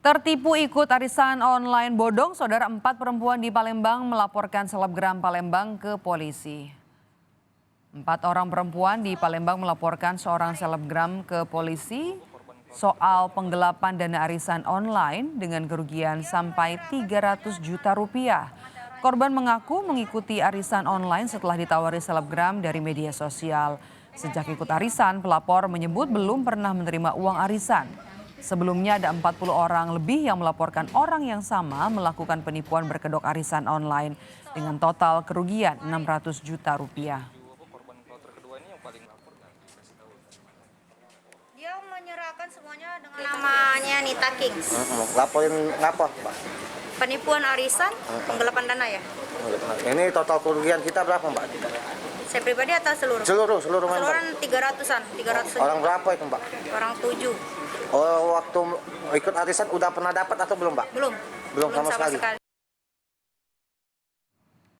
Tertipu ikut arisan online bodong, saudara 4 perempuan di Palembang melaporkan selebgram Palembang ke polisi. 4 orang perempuan di Palembang melaporkan seorang selebgram ke polisi soal penggelapan dana arisan online dengan kerugian sampai 300 juta rupiah. Korban mengaku mengikuti arisan online setelah ditawari selebgram dari media sosial. Sejak ikut arisan, pelapor menyebut belum pernah menerima uang arisan. Sebelumnya ada 40 orang lebih yang melaporkan orang yang sama melakukan penipuan berkedok arisan online dengan total kerugian 600 juta rupiah. Dia menyerahkan semuanya dengan namanya Nita Kings. Laporin ngapa, Pak? Penipuan arisan, penggelapan dana ya. Ini total kerugian kita berapa, Mbak? Saya pribadi atau seluruh? Seluruh member. Keseluruhan 300-an, 300. Orang berapa itu, Mbak? Orang 7. Oh, waktu ikut arisan udah pernah dapat atau belum, Mbak? Belum. Belum sama sekali.